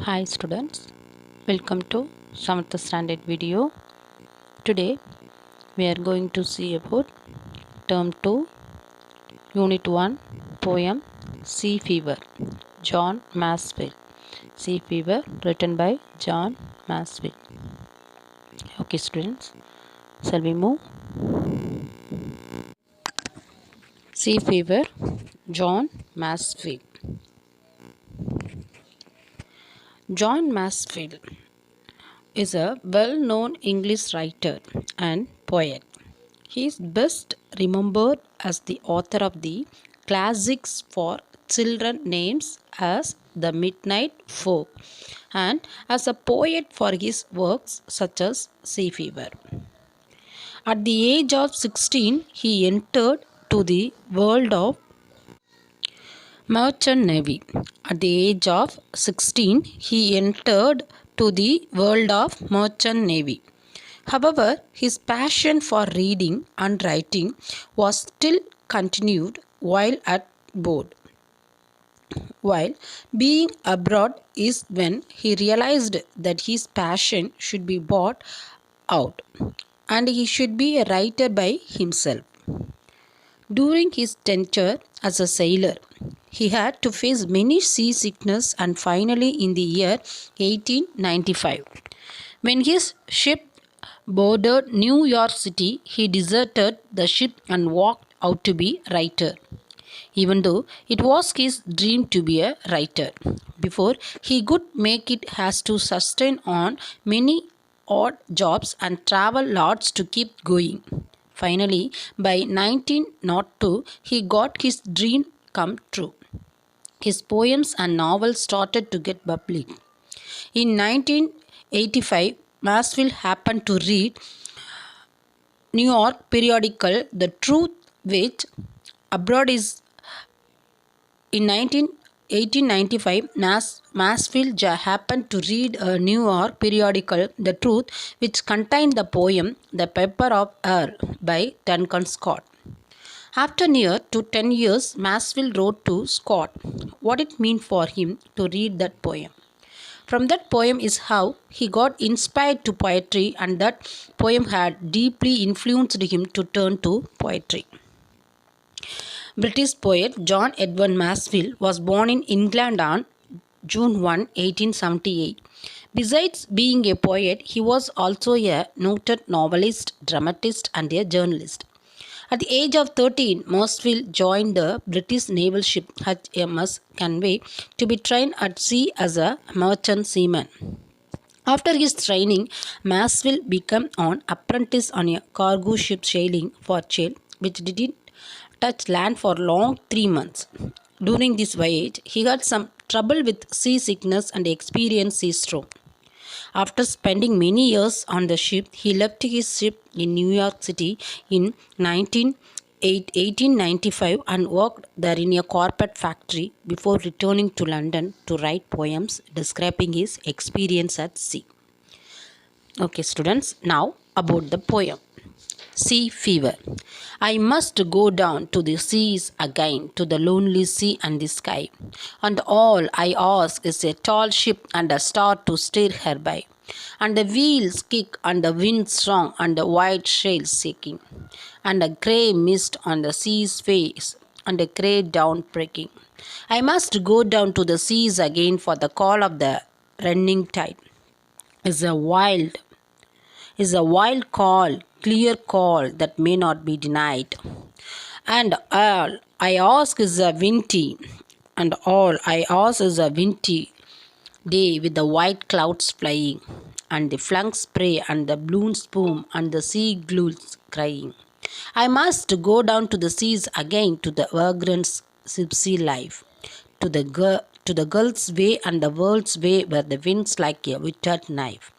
Hi students, welcome to 7th standard video. Today we are going to see about term 2 unit 1 poem Sea Fever, John Masefield. Sea Fever written by John Masefield. Okay students, shall we move? Sea Fever, John Masefield. John Masefield is a well-known English writer and poet. He is best remembered as the author of the classics for children names as The Midnight Folk and as a poet for his works such as Sea Fever. At the age of 16, he entered to the world of merchant navy. At the age of 16, he entered to the world of merchant navy. However, his passion for reading and writing was still continued while at board. While being abroad is when he realized that his passion should be brought out and he should be a writer by himself. During his tenure as a sailor, he had to face many seasickness and finally in the year 1895, when his ship boarded New York City, he deserted the ship and walked out to be a writer. Even though it was his dream to be a writer, before he could make it has to sustain on many odd jobs and travel lots to keep going. Finally, by 1902, he got his dream come true. His poems and novels started to get public. In 1985, Masefield happened to read New York periodical The Truth, which abroad is in 1895. Masefield happened to read a New York periodical The Truth, which contained the poem The Paper of Air by Duncan Scott. After near to 10 years, Masefield wrote to Scott what it meant for him to read that poem. From that poem is how he got inspired to poetry, and that poem had deeply influenced him to turn to poetry. British poet John Edward Masefield was born in England on June 1, 1878. Besides being a poet, he was also a noted novelist, dramatist, and a journalist. At the age of 13, Masefield joined the British naval ship HMS Conway to be trained at sea as a merchant seaman. After his training, Masefield became an apprentice on a cargo ship sailing for trade, which didn't touch land for long 3 months. During this voyage, he had some trouble with seasickness and experienced sea stroke. After spending many years on the ship, he left his ship in New York City in 1895 and worked there in a carpet factory before returning to London to write poems describing his experience at sea. Okay, students, now about the poem. Sea Fever. I must go down to the seas again, to the lonely sea and the sky. And all I ask is a tall ship and a star to steer her by. And the wheels kick and the wind strong and the white sails shaking. And a grey mist on the sea's face and a grey dawn breaking. I must go down to the seas again, for the call of the running tide is a wild call, clear call that may not be denied. And all I ask is a windy, and all I ask is a windy day with the white clouds flying, and the flung spray and the balloon spume and the sea gulls crying. I must go down to the seas again, to the vagrant's gypsy life, to the girl's way and the world's way, where the wind's like a withered knife.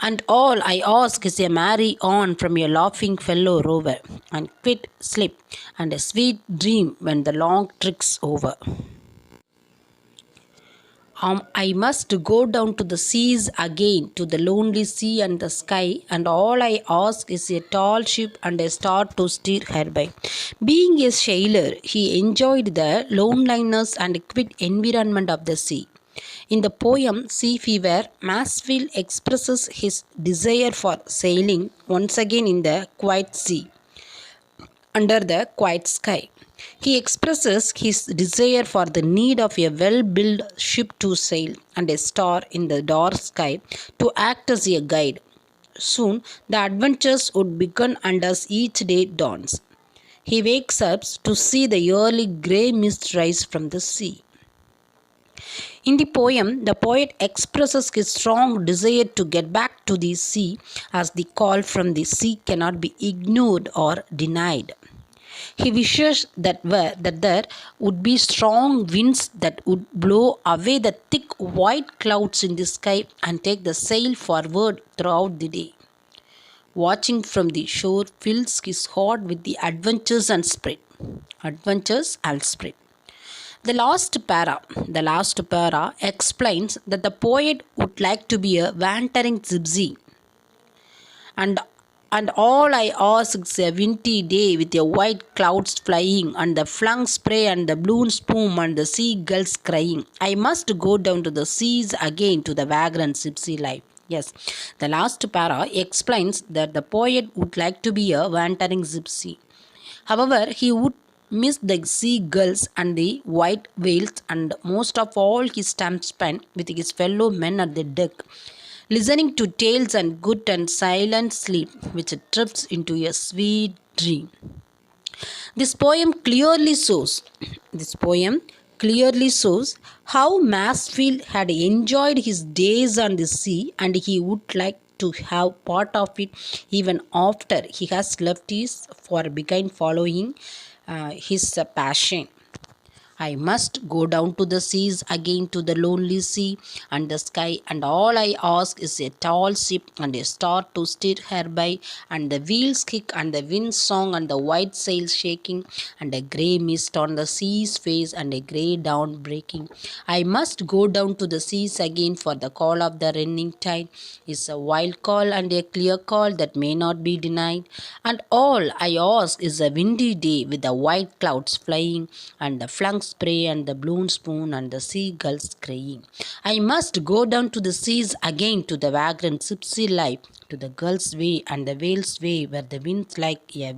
And all I ask is a marry on from your laughing fellow rover, and quit sleep and a sweet dream when the long trick's over. I must go down to the seas again, to the lonely sea and the sky, and all I ask is a tall ship and a star to steer her by. Being a sailor, he enjoyed the loneliness and quiet environment of the sea. In the poem Sea Fever, Mansfield expresses his desire for sailing once again in the quiet sea, under the quiet sky. He expresses his desire for the need of a well built ship to sail and a star in the dark sky to act as a guide. Soon the adventures would begin, and as each day dawns, he wakes up to see the early grey mist rise from the sea. In the poem, the poet expresses his strong desire to get back to the sea, as the call from the sea cannot be ignored or denied. He wishes that there would be strong winds that would blow away the thick white clouds in the sky and take the sail forward throughout the day. Watching from the shore fills his heart with the adventures and spirit. Adventures and spirit. The last para explains that the poet would like to be a wandering gypsy, and all I ask is a windy day with the white clouds flying and the flung spray and the blue spume and the seagulls crying. I must go down to the seas again to the vagrant gypsy life. Yes, the last para explains that the poet would like to be a wandering gypsy. However, he would miss the seagulls and the white whales, and most of all his time spent with his fellow men at the deck, listening to tales and good and silent sleep, which drifts into a sweet dream. This poem clearly shows how Mansfield had enjoyed his days on the sea, and he would like to have part of it even after he has left his for began following his passion. I must go down to the seas again, to the lonely sea and the sky, and all I ask is a tall ship and a star to steer her by, and the wheels kick and the wind song and the white sails shaking, and a grey mist on the sea's face and a grey dawn breaking. I must go down to the seas again, for the call of the running tide is a wild call and a clear call that may not be denied, and all I ask is a windy day with the white clouds flying and the flung spray and the blown spoon and the seagulls crying. I must go down to the seas again, to the vagrant gypsy life, to the gulls' way and the whales' way, where the winds like a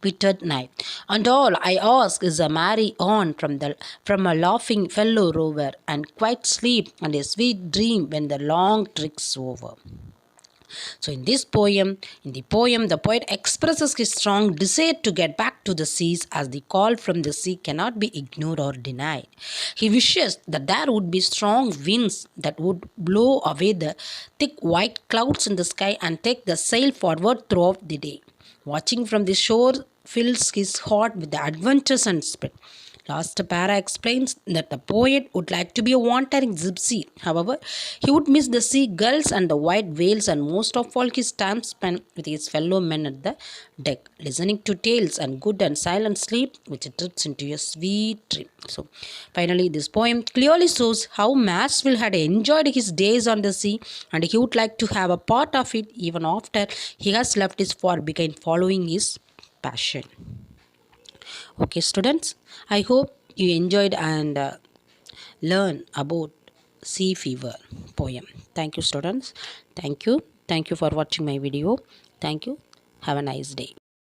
withered night. And all I ask is a marry on from a laughing fellow rover, and quiet sleep and a sweet dream when the long trick's over. So in the poem, the poet expresses his strong desire to get back to the seas, as the call from the sea cannot be ignored or denied. He wishes that there would be strong winds that would blow away the thick white clouds in the sky and take the sail forward throughout the day. Watching from the shore fills his heart with the adventures and spirit. Last para explains that the poet would like to be a wandering gypsy. However, he would miss the seagulls and the white whales, and most of all his time spent with his fellow men at the deck, listening to tales and good and silent sleep, which drifts into a sweet dream. So, finally, this poem clearly shows how Mansfield had enjoyed his days on the sea, and he would like to have a part of it even after he has left his for began following his passion. Okay, students, I hope you enjoyed and learn about sea fever poem. Thank you, students. Thank you for watching my video. Thank you. Have a nice day.